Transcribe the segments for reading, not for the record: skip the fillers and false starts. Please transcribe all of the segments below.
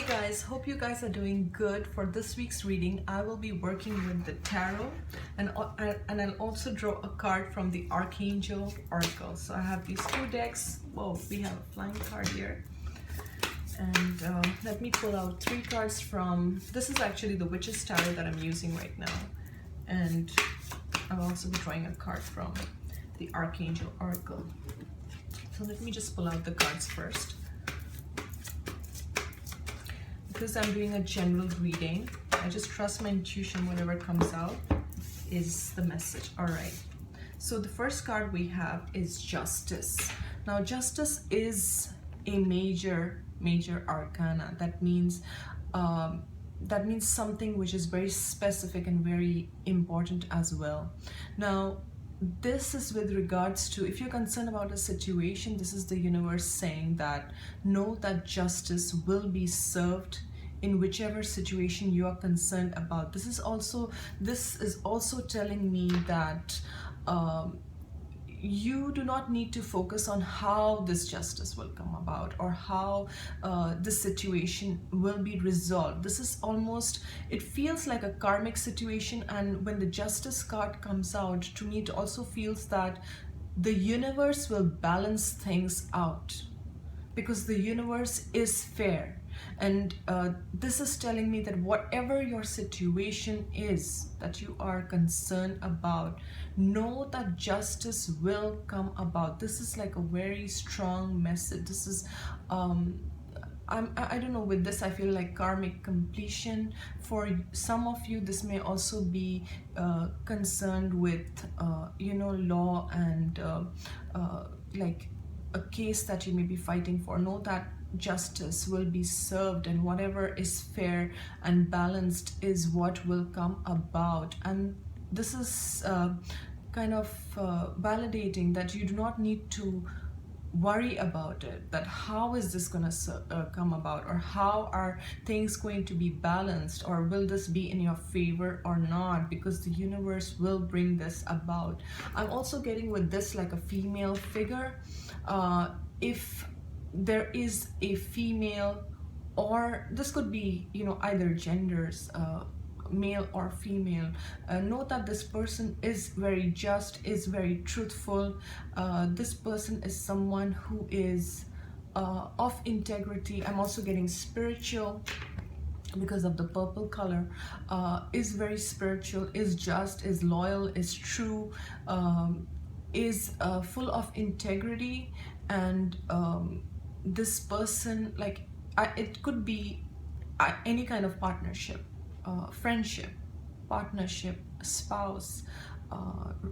Guys, hope you guys are doing good. For this week's reading, I will be working with the tarot, and I'll also draw a card from the Archangel Oracle. So I have these two decks. Whoa, we have a flying card here. And let me pull out three cards from, this is actually the Witch's Tarot that I'm using right now. And I'll also be drawing a card from the Archangel Oracle. So let me just pull out the cards first. Because I'm doing a general reading, I just trust my intuition. Whatever comes out is the message. All right. So the first card we have is Justice. Now, Justice is a major arcana. That means something which is very specific and very important as well. Now, this is with regards to, if you're concerned about a situation, this is the universe saying that know that justice will be served in whichever situation you are concerned about. This is also telling me that you do not need to focus on how this justice will come about or how this situation will be resolved. This is almost, it feels like a karmic situation, and when the Justice card comes out, to me it also feels that the universe will balance things out because the universe is fair. And this is telling me that whatever your situation is that you are concerned about, know that justice will come about. This is like a very strong message. This is I don't know, with this I feel like karmic completion. For some of you, this may also be concerned with law and like a case that you may be fighting for. Know that justice will be served, and whatever is fair and balanced is what will come about. And this is kind of validating that you do not need to worry about it, that how is this going to come about, or how are things going to be balanced, or will this be in your favor or not, because the universe will bring this about. I'm also getting with this like a female figure. If there is a female, or this could be either genders, male or female, know that this person is very just, is very truthful. This person is someone who is of integrity. I'm also getting spiritual because of the purple color. Is very spiritual, is just, is loyal, is true, is full of integrity. And this person, like, it could be any kind of partnership, friendship, partnership, spouse,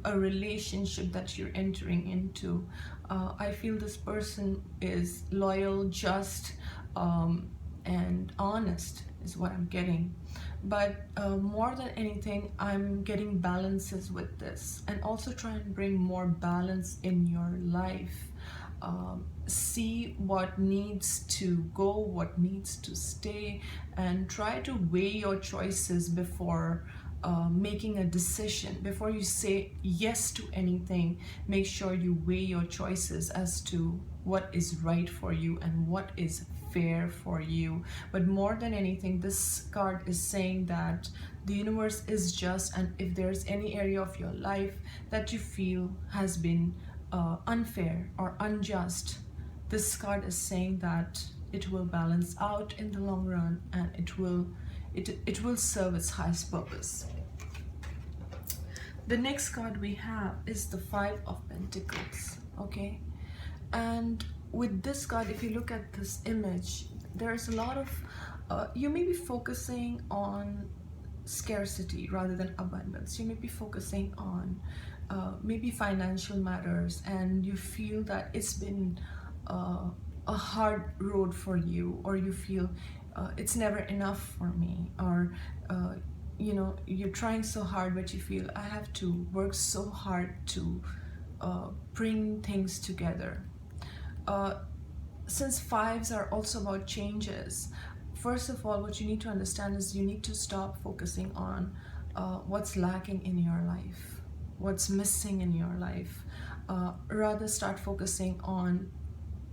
a relationship that you're entering into. I feel this person is loyal, just, and honest is what I'm getting. But more than anything, I'm getting balances with this, and also try and bring more balance in your life. See what needs to go, what needs to stay, and try to weigh your choices before making a decision. Before you say yes to anything, make sure you weigh your choices as to what is right for you and what is fair for you. But more than anything, this card is saying that the universe is just, and if there's any area of your life that you feel has been unfair or unjust, this card is saying that it will balance out in the long run, and it will serve its highest purpose. The next card we have is the Five of Pentacles. Okay, and with this card, if you look at this image, there's a lot of you may be focusing on scarcity rather than abundance. You may be focusing on maybe financial matters, and you feel that it's been a hard road for you, or you feel it's never enough for me, or you're trying so hard, but you feel I have to work so hard to bring things together. Since fives are also about changes, first of all, what you need to understand is you need to stop focusing on what's lacking in your life, what's missing in your life. Rather start focusing on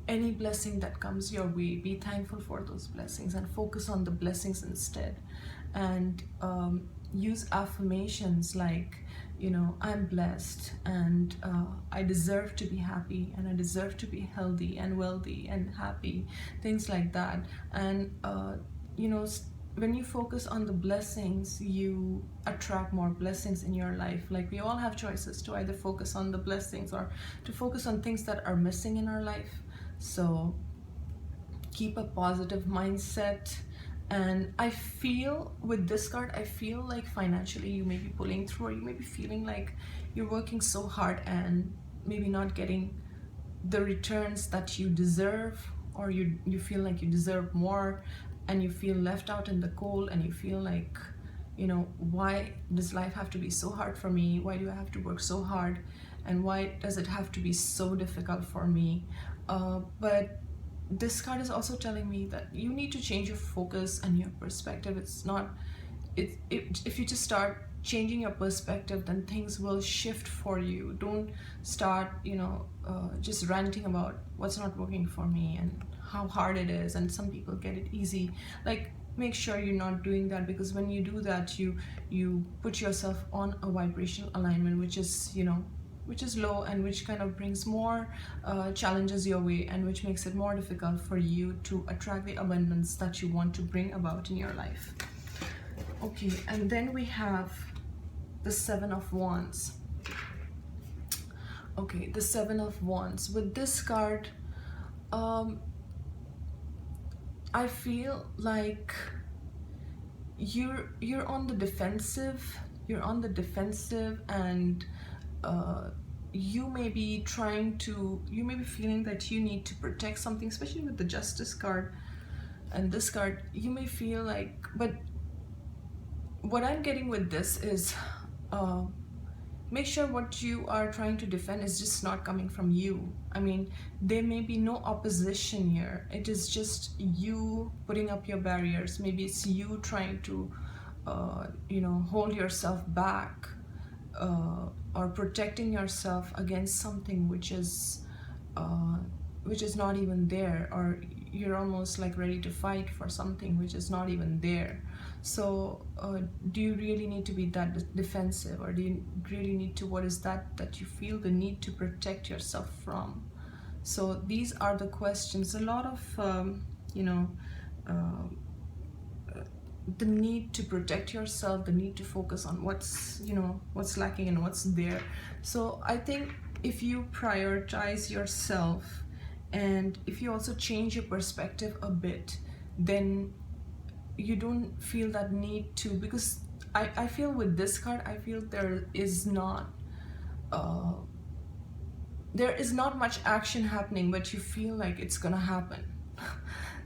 any blessing that comes your way, be thankful for those blessings and focus on the blessings instead. And use affirmations like, you know, I'm blessed, and I deserve to be happy, and I deserve to be healthy and wealthy and happy, things like that. And you know, when you focus on the blessings, you attract more blessings in your life. Like, we all have choices to either focus on the blessings or to focus on things that are missing in our life. So keep a positive mindset. And I feel with this card, I feel like financially you may be pulling through, or you may be feeling like you're working so hard and maybe not getting the returns that you deserve, or you feel like you deserve more, and you feel left out in the cold, and you feel like, you know, why does life have to be so hard for me? Why do I have to work so hard? And why does it have to be so difficult for me? But this card is also telling me that you need to change your focus and your perspective. It's not, if you just start changing your perspective, then things will shift for you. Don't start, you know, just ranting about what's not working for me and how hard it is, and some people get it easy. Like, make sure you're not doing that, because when you do that, you put yourself on a vibrational alignment which is, you know, which is low, and which kind of brings more challenges your way, and which makes it more difficult for you to attract the abundance that you want to bring about in your life. Okay, and then we have the Seven of Wands. Okay, the Seven of Wands. With this card, I feel like you're on the defensive. You're on the defensive, and you may be feeling that you need to protect something, especially with the Justice card and this card. You may feel like, but what I'm getting with this is, make sure what you are trying to defend is just not coming from you. I mean, there may be no opposition here. It is just you putting up your barriers. Maybe it's you trying to, you know, hold yourself back, or protecting yourself against something which is not even there, or you're almost like ready to fight for something which is not even there. So do you really need to be that defensive, or do you really need to, what is that you feel the need to protect yourself from? So these are the questions. A lot of you know, the need to protect yourself, the need to focus on what's, you know, what's lacking and what's there. So I think if you prioritize yourself, and if you also change your perspective a bit, then you don't feel that need to, because I feel with this card, I feel there is not much action happening, but you feel like it's gonna happen.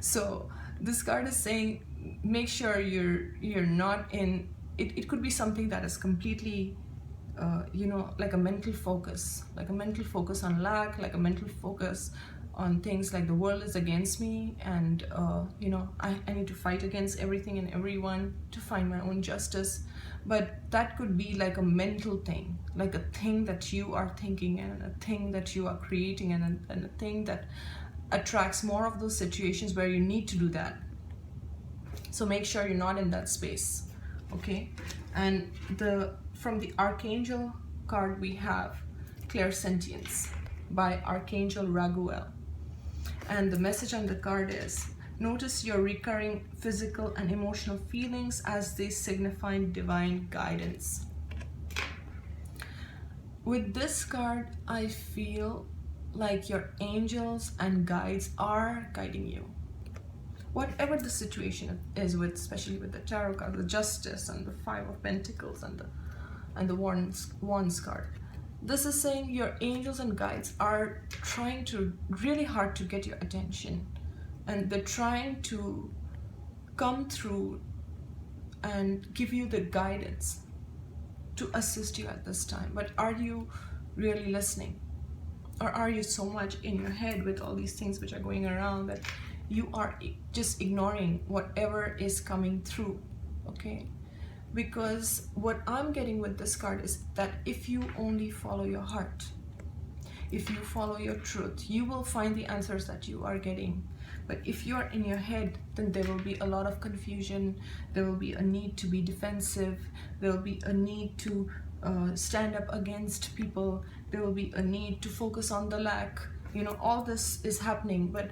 So this card is saying, make sure you're not in it. It could be something that is completely you know, like a mental focus on lack, like a mental focus on things like the world is against me, and you know, I need to fight against everything and everyone to find my own justice. But that could be like a mental thing, like a thing that you are thinking, and a thing that you are creating, and a thing that attracts more of those situations where you need to do that. So make sure you're not in that space. Okay, and from the Archangel card we have Clairsentience by Archangel Raguel. And the message on the card is, notice your recurring physical and emotional feelings as they signify divine guidance. With this card, I feel like your angels and guides are guiding you. Whatever the situation is with, especially with the Tarot card, the Justice and the Five of Pentacles and the Wands card. This is saying your angels and guides are trying to really hard to get your attention, and they're trying to come through and give you the guidance to assist you at this time. But are you really listening? Or are you so much in your head with all these things which are going around that you are just ignoring whatever is coming through? Okay, because what I'm getting with this card is that if you only follow your heart, if you follow your truth, you will find the answers that you are getting. But if you're in your head, then there will be a lot of confusion. There will be a need to be defensive. There will be a need to stand up against people. There will be a need to focus on the lack. You know, all this is happening, but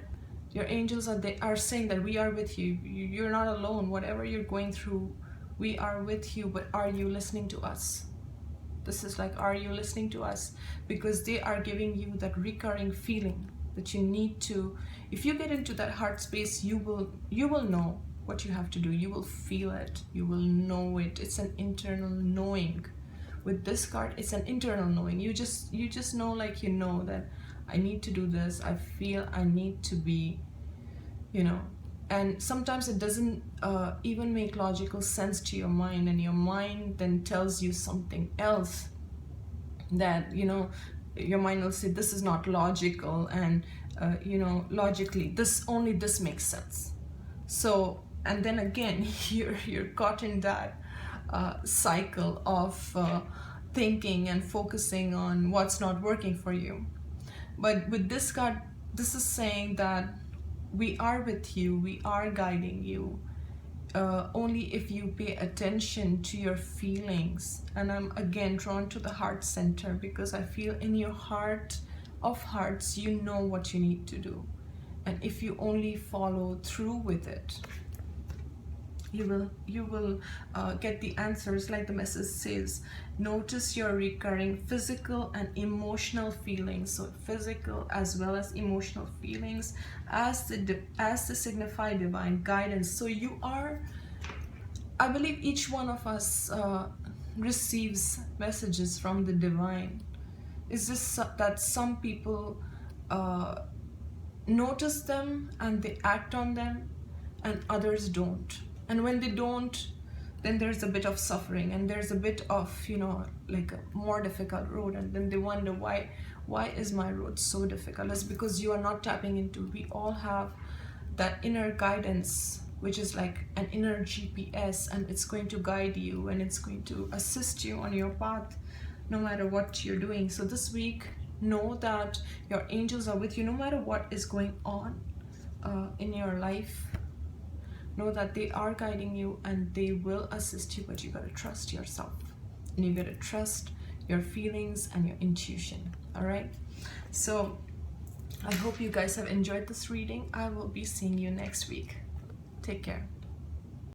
your angels are saying that we are with you. You're not alone. Whatever you're going through, we are with you. But are you listening to us? This is like, are you listening to us? Because they are giving you that recurring feeling that you need to, if you get into that heart space, you will know what you have to do. You will feel it. You will know it. It's an internal knowing. With this card, it's an internal knowing. You just know, like, you know that I need to do this. I feel I need to be, you know. And sometimes it doesn't even make logical sense to your mind, and your mind then tells you something else that, you know, your mind will say this is not logical, and you know, logically this makes sense. So, and then again you're caught in that cycle of thinking and focusing on what's not working for you. But with this card, this is saying that we are with you, we are guiding you, only if you pay attention to your feelings. And I'm again drawn to the heart center, because I feel in your heart of hearts, you know what you need to do. And if you only follow through with it, you will get the answers. Like the message says, notice your recurring physical and emotional feelings. So physical as well as emotional feelings as the signify divine guidance. So you are, I believe each one of us receives messages from the divine. It's just that some people notice them and they act on them, and others don't. And when they don't, then there's a bit of suffering, and there's a bit of, you know, like a more difficult road. And then they wonder, why is my road so difficult? It's because you are not tapping into, we all have that inner guidance, which is like an inner GPS, and it's going to guide you, and it's going to assist you on your path no matter what you're doing. So this week, know that your angels are with you no matter what is going on in your life. Know that they are guiding you and they will assist you, but you gotta trust yourself, and you gotta trust your feelings and your intuition. All right, so I hope you guys have enjoyed this reading. I will be seeing you next week. Take care.